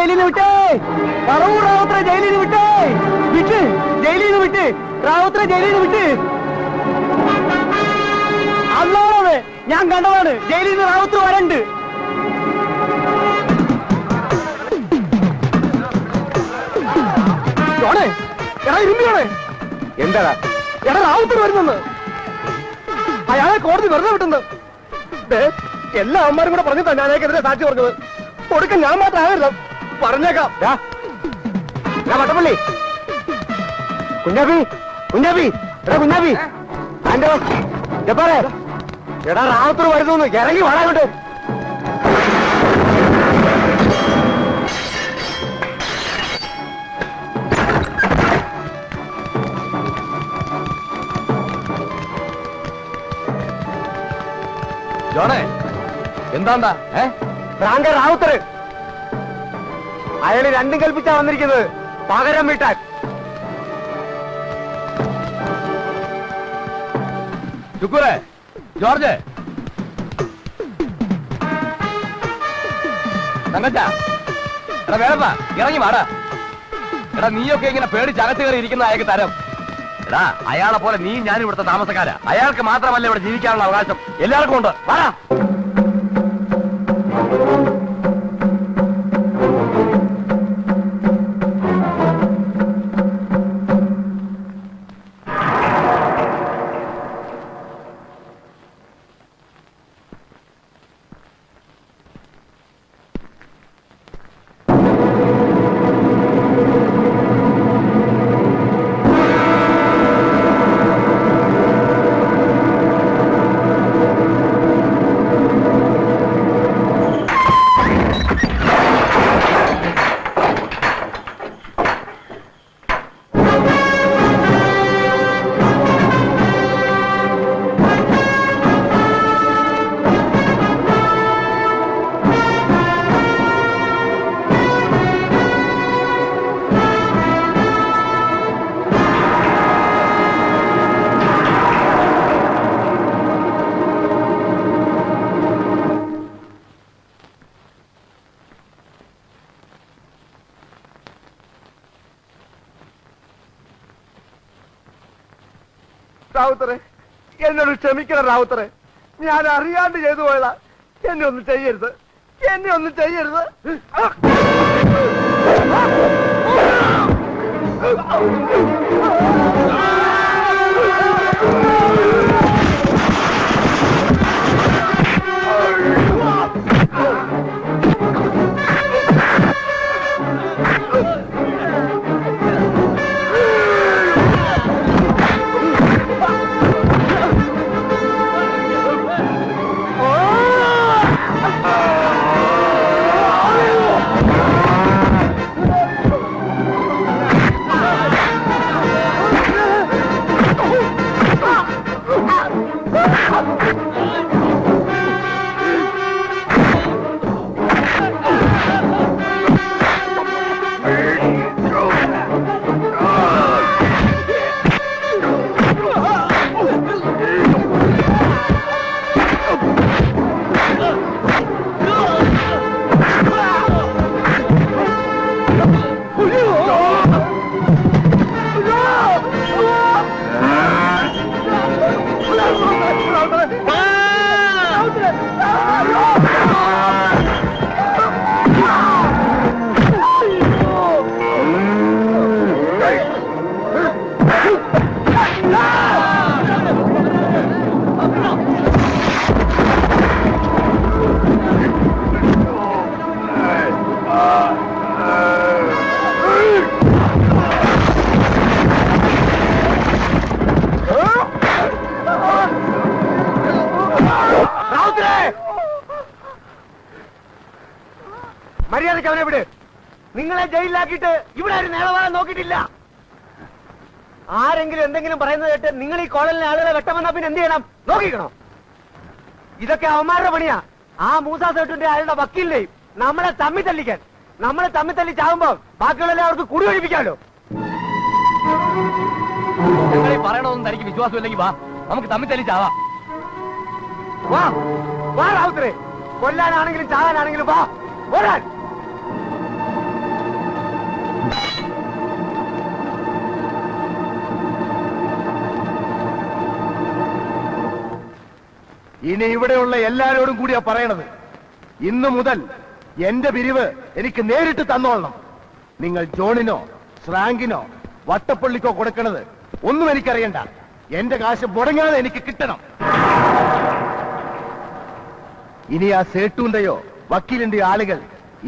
ജയിലിൽ നിന്ന് വിട്ടേ, പറവൂർ റാവുത്തറെ ജയിലിൽ നിന്ന് വിട്ടേ, വിട്ട് ജയിലിൽ നിന്ന് വിട്ട്, റാവുത്തറെ ജയിലിൽ നിന്ന് വിട്ട്. അല്ലാതെ ഞാൻ കണ്ടതാണ്, ജയിലിൽ നിന്ന് റാവുത്തർ വരണ്ട്. എടാ ഇരുമ്പിയോടെ എന്താടാ? എടാ റാവുത്തർ വരുന്നെന്ന്, അയാളെ കോടതി വെറുതെ വിട്ടുന്നത്. എല്ലാ അമ്മമാരും കൂടെ പറഞ്ഞിട്ടാ ഞാൻ അയാൾക്കെതിരെ സാക്ഷി പറഞ്ഞത്. കൊടുക്കാൻ ഞാൻ മാത്രം ആകരുത്, പറഞ്ഞേക്കാം. വട്ടപ്പള്ളി കുഞ്ഞാപ്പി, കുഞ്ഞാപ്പി, എടാ കുഞ്ഞാപ്പി, ആൻഡോ ജപ്പാറേ, എടാ റാവുത്തർ വരുന്നു, ഇറങ്ങി വാടാങ്ങോട്ട്. ജോണേ എന്താണ്ടാ? ഫ്രാങ്ക റാവുത്തർ, അയാള് രണ്ടും കൽപ്പിച്ചാ വന്നിരിക്കുന്നത്, പകരം വീട്ടാൻ. ശുക്കൂറേ, ജോർജ്, തങ്കച്ചാ, എടാ വേറെപ്പാ ഇറങ്ങി വാടാ. എടാ നീയൊക്കെ ഇങ്ങനെ പേടിച്ച് അകത്ത് കയറി ഇരിക്കുന്ന അയാൾക്ക് തരം. എടാ അയാളെ പോലെ നീ ഞാൻ ഇവിടുത്തെ താമസക്കാരാ. അയാൾക്ക് മാത്രമല്ല ഇവിടെ ജീവിക്കാനുള്ള അവകാശം എല്ലാവർക്കും ഉണ്ട്. വാടാ. റാവുത്തറെ, എന്നോട് ക്ഷമിക്കണം റാവുത്തറെ, ഞാൻ അറിയാണ്ട് ചെയ്തു പോയതാ. എന്നെ ഒന്നും ചെയ്യരുത്, എന്നെ ഒന്നും ചെയ്യരുത്. മര്യാദയ്ക്ക് അവനെ വിട്. നിങ്ങളെ ജയിലിലാക്കിയിട്ട് ഇവിടെ ഒരു നേളവാളം നോക്കിയിട്ടില്ല. ആരെങ്കിലും എന്തെങ്കിലും പറയുന്നത് കേട്ട് നിങ്ങൾ ഈ കോളനിലെ ആളുകളെ വെട്ടമെന്നാ പിന്നെ എന്ത് ചെയ്യണം? നോക്കിക്കണോ? ഇതൊക്കെ അവന്മാരുടെ പണിയാ. ആ മൂസാ സേട്ടിന്റെ അയാളുടെ വക്കീലിനെയും നമ്മളെ തമ്മി തല്ലിക്കാൻ. നമ്മളെ തമ്മി തല്ലി ചാവുമ്പോ ബാക്കിയുള്ളവരെ അവർക്ക് കുടി ഒഴിപ്പിക്കാമല്ലോ. ഞങ്ങളീ പറയണമെന്നും തനിക്ക് വിശ്വാസമില്ലെങ്കിൽ വാ, നമുക്ക് തമ്മി തല്ലി ചാവാം. വാ വാ റാവുത്തരെ, കൊല്ലാനാണെങ്കിലും ചാകാനാണെങ്കിലും വാ. ഓടാൻ ഇനി ഇവിടെയുള്ള എല്ലാരോടും കൂടിയാ പറയണത്. ഇന്നു മുതൽ എന്റെ പിരിവ് എനിക്ക് നേരിട്ട് തന്നോളണം. നിങ്ങൾ ജോണിനോ ശ്രാങ്കിനോ വട്ടപ്പള്ളിക്കോ കൊടുക്കണത് ഒന്നും എനിക്കറിയണ്ട. എന്റെ കാശ് മുടങ്ങാതെ എനിക്ക് കിട്ടണം. ഇനി ആ സേട്ടുന്റെയോ വക്കീലിന്റെയോ ആളുകൾ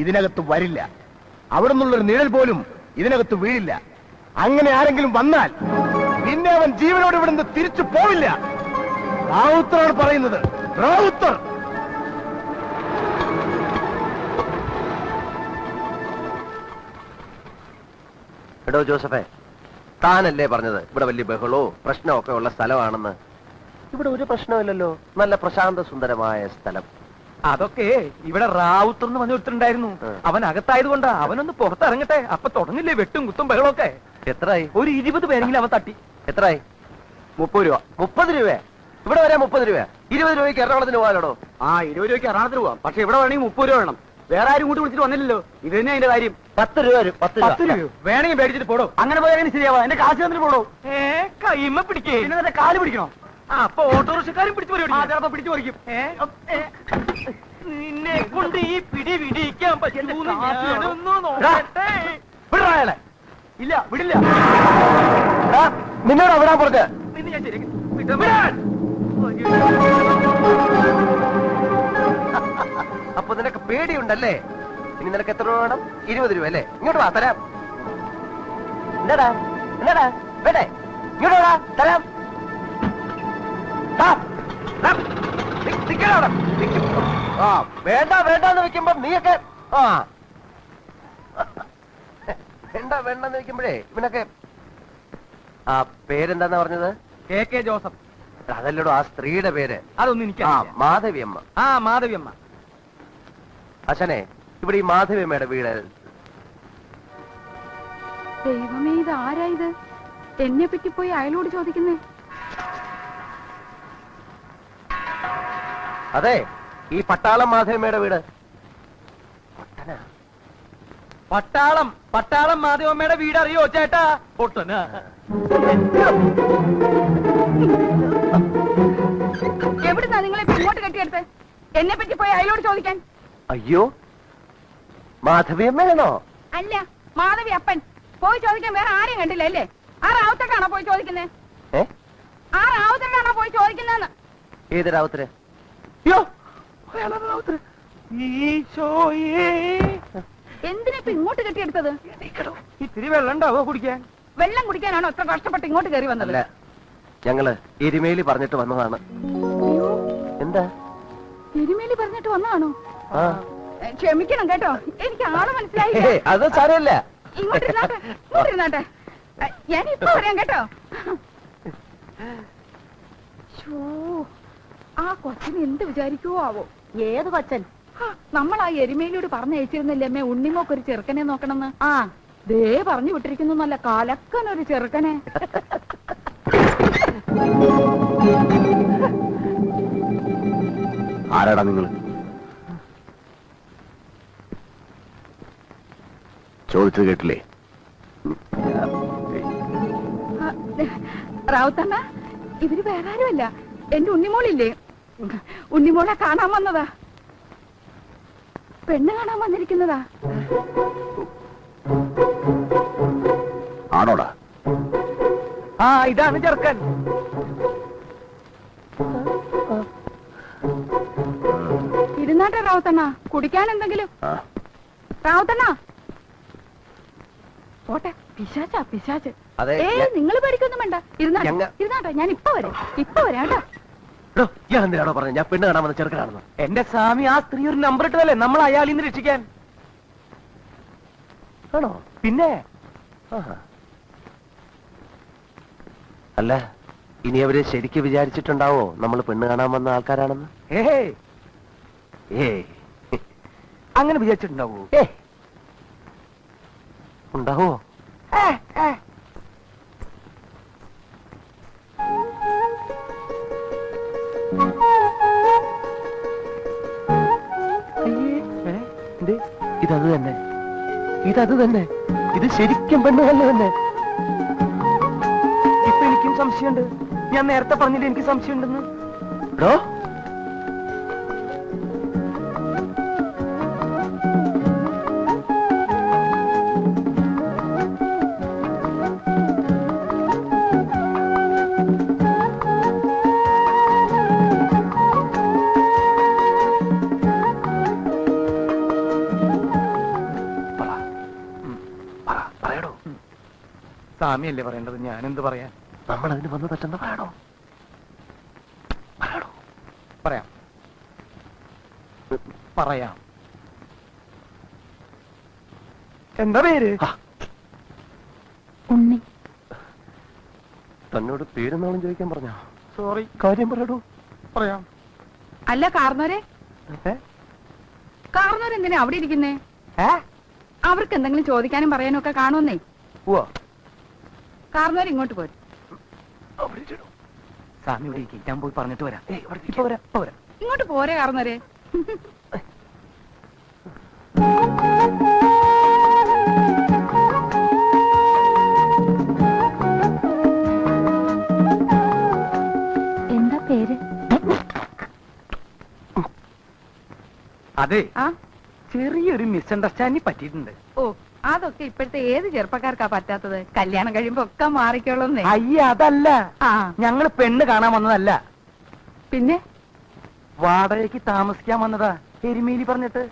ഇതിനകത്ത് വരില്ല. അവിടെ നിന്നുള്ളൊരു നിഴൽ പോലും ഇതിനകത്ത് വീഴില്ല. അങ്ങനെ ആരെങ്കിലും വന്നാൽ പിന്നെ അവൻ ജീവനോട് ഇവിടുന്ന് തിരിച്ചു പോവില്ല. റാവുത്തറാണ് പറയുന്നത്. റാവുത്തർ. എടോ ജോസഫേ, താനല്ലേ പറഞ്ഞത് ഇവിടെ വലിയ ബഹളോ പ്രശ്നമൊക്കെ ഉള്ള സ്ഥലമാണെന്ന്? ഇവിടെ ഒരു പ്രശ്നമില്ലല്ലോ. നല്ല പ്രശാന്ത സുന്ദരമായ സ്ഥലം. അതൊക്കെ ഇവിടെ റാവുത്തർ എന്ന് പറഞ്ഞ ഒരുത്തരുണ്ടായിരുന്നു. അവൻ അകത്തായതുകൊണ്ടാ. അവനൊന്ന് പുറത്തിറങ്ങട്ടെ, അപ്പൊ തുടങ്ങില്ലേ വെട്ടും കുത്തും ബഹളമൊക്കെ. എത്രയായി? ഒരു 20 പേരെങ്കിലും അവൻ തട്ടി. എത്രയായി? 30 രൂപ. 30 രൂപ? ഇവിടെ വരെ 30 രൂപ? 20 രൂപയ്ക്ക് എറണാകുളത്തിന് പോകാനോ? 20 രൂപയ്ക്ക് എറണാകുളത്തിന് പോവാം. പക്ഷെ ഇവിടെ വേണമെങ്കിൽ 30 രൂപ വേണം. വേറെ ആരും കൂട്ടി വിളിച്ചിട്ട് വന്നില്ലല്ലോ. ഇത് തന്നെ അതിന്റെ കാര്യം. 10 രൂപ വരും. 10 രൂപ വേണമെങ്കിൽ മേടിച്ചിട്ട് പോടോ. അങ്ങനെ പോയാൽ ശരിയാവാ. എന്റെ കാശ് തന്നിട്ട് പോടോ. കൈമ പിടിക്കേ, പിന്നെ കാല് പിടിക്കണോ? അപ്പൊ ഓട്ടോറിക്ഷക്കാരും പിടിച്ചു ചിലപ്പോ പിടിച്ചു പറിക്കും. നിന്നെ കൊണ്ട് ഈ പിടി പിടിക്കാൻ പറ്റും. ഇല്ല, വിടില്ല. നിന്നോട് വിടാൻ പറഞ്ഞ നിന്നെ ഞാൻ ശരിയാക്കി. അപ്പൊ നിനക്ക് പേടിയുണ്ടല്ലേ? ഇനി നിനക്ക് എത്ര രൂപ വേണം? 20 രൂപ അല്ലേ? ഇങ്ങോട്ട് വാ, തരാം. എന്താടാ എന്താടാ വേണ്ടേ? ഇങ്ങോട്ട് വാ, തരാം. വേണ്ട വേണ്ടെന്ന് വെക്കുമ്പോ നീയൊക്കെ വേണ്ട വേണ്ടെന്ന് വെക്കുമ്പോഴേ ഇവനൊക്കെ. ആ പേരെന്താന്നാ പറഞ്ഞത്? KK Joseph. അതല്ലടോ ആ സ്ത്രീയുടെ പേര്. അതൊന്നും എനിക്ക് മാധവിയമ്മ. മാധവിയമ്മ. അച്ഛനെ, ഇവിടെ ഈ മാധവിയമ്മയുടെ വീട്. ദൈവമേ, ഇത് ആരായത്? എന്നെ പറ്റി പോയി അയലോട് ചോദിക്കുന്നേ. അതെ, ഈ പട്ടാളം മാധവിയമ്മയുടെ വീട്. പട്ടാളം മാധവമ്മയുടെ വീട് അറിയോ ചേട്ടാ? പൊട്ടന. എവിടുന്നാ നിങ്ങളെ ഇങ്ങോട്ട് കെട്ടിയെടുത്ത്? എന്നെ പറ്റി പോയി അയലോട് ചോദിക്കാൻ. അയ്യോ, മാധവിയമ്മയാണോ? അല്ല, മാധവി അപ്പൻ. പോയി ചോദിക്കാൻ വേറെ ആരെയും കണ്ടില്ല അല്ലേ? ആ റാവുത്തക്കാണോ പോയി ചോദിക്കുന്നേ? ആ റാവുത്തക്കാണോ പോയി ചോദിക്കുന്നേന്ന്? ഏത് റാവുത്തര്? എന്തിനിപ്പോ ഇങ്ങോട്ട് കെട്ടിയെടുത്തത്? ഇത്തിരി വെള്ളം ഉണ്ടാവോ കുടിക്കാൻ? വെള്ളം കുടിക്കാനാണോ ഇത്ര കഷ്ടപ്പെട്ട് ഇങ്ങോട്ട് കയറി വന്നത്? അല്ല, ഞങ്ങള് എരുമേലി പറഞ്ഞിട്ട് വന്നതാണ്. എന്താ തിരുമേലി പറഞ്ഞിട്ട് വന്നതാണോ? ക്ഷമിക്കണം കേട്ടോ, എനിക്ക് ആള് മനസ്സിലായി. അത് സാരമില്ല. ഇങ്ങോട്ടിരുന്നാട്ടെ, ഞാനിപ്പോ പറയാം കേട്ടോ. ആ കൊച്ചിന് എന്ത് വിചാരിക്കുവോ ആവോ? ഏത് കൊച്ചൻ? നമ്മൾ ആ എരുമേലിയോട് പറഞ്ഞയച്ചിരുന്നില്ലേ അമ്മേ, ഉണ്ണിമോക്കൊരു ചെറുക്കനെ നോക്കണമെന്ന്? ദേ പറഞ്ഞു വിട്ടിരിക്കുന്നു, നല്ല കലക്കനൊരു ചെറുക്കനെ. ആരാടാ നിങ്ങൾ? ചോദിച്ചത് കേട്ടില്ലേ? റാവുത്തണ്ണ, ഇവര് വേറെ ആരുമല്ല, എന്റെ ഉണ്ണിമോളില്ലേ, ഉണ്ണിമോളെ കാണാൻ വന്നതാ. പെണ്ണ് കാണാൻ വന്നിരിക്കുന്നതാ. ആണോടാ? ഇതാണ് ചെറുക്കൻ. ഇരുന്നാട്ടെ റാവുത്തണ്ണ, കുടിക്കാൻ എന്തെങ്കിലും. റാവുത്തണ്ണ പോട്ടെ. പിശാച്ചാ പിശാച്ച്. നിങ്ങൾ പേടിക്കൊന്നും വേണ്ട, ഇരുന്നാട്ടെ. ഞാൻ ഇപ്പൊ വരാം കേട്ടോ. എന്തിനാണോ പറഞ്ഞത് ഞാൻ പെണ്ണ് കാണാൻ വന്ന ചെറുക്കനാണെന്ന്? എന്റെ സ്വാമി, ആ സ്ത്രീ ഒരു നമ്പർ ഇട്ടതല്ലേ നമ്മൾ അയാളിൽ നിന്ന് രക്ഷിക്കാൻ. ആണോ? പിന്നെ അല്ല, ഇനി അവര് ശരിക്ക് വിചാരിച്ചിട്ടുണ്ടാവോ നമ്മൾ പെണ്ണ് കാണാൻ വന്ന ആൾക്കാരാണെന്ന്? അങ്ങനെ വിചാരിച്ചിട്ടുണ്ടാവോ? ഉണ്ടാവോ? ഇതത് തന്നെ, ഇതത് തന്നെ. ഇത് ശരിക്കും പെണ്ണ് തന്നെ. ഇപ്പൊ എനിക്കും സംശയമുണ്ട്. ഞാൻ നേരത്തെ പറഞ്ഞില്ല എനിക്ക് സംശയമുണ്ടെന്ന്. സ്വാമിയല്ലേ പറയേണ്ടത്, ഞാനെന്ത് പറയാൻ? നമ്മൾ അതിന് വന്ന് തെറ്റെന്ന് പറയണോ? പറയാം പറയാം. എന്താ പേര്? ഉണ്ണി. തന്നോട് പേരെന്നാളും ചോദിക്കാൻ പറഞ്ഞോ? സോറി. കാര്യം പറയടോ. പറയാം. അല്ല കാർന്നോരെ, കാർന്നോരെന്തിനാ അവിടെ ഇരിക്കുന്നേ? അവർക്ക് എന്തെങ്കിലും ചോദിക്കാനും പറയാനും ഒക്കെ കാണുമെന്നേ. കാർന്നോര് ഇങ്ങോട്ട് പോരും. സ്വാമി ഇവിടെ ഇരിക്കും, ഞാൻ പോയി പറഞ്ഞിട്ട് വരാം. ഇങ്ങോട്ട് പോരെ കാർന്നോരെ. എന്താ പേര്? അതെ, ആ ചെറിയൊരു മിസ്അണ്ടർസ്റ്റാൻഡിങ് പറ്റിയിട്ടുണ്ട്. ഓ, അതൊക്കെ ഇപ്പോഴത്തെ ഏത് ചെറുപ്പക്കാർക്കാ പറ്റാത്തത്? കല്യാണം കഴിയുമ്പോ ഒക്കെ മാറിക്കോളുന്നേ. അയ്യ, അതല്ല, ആ ഞങ്ങള് പെണ്ണ് കാണാൻ വന്നതല്ല, പിന്നെ വാടകയ്ക്ക് താമസിക്കാൻ വന്നതാ, എരുമേലി പറഞ്ഞിട്ട്.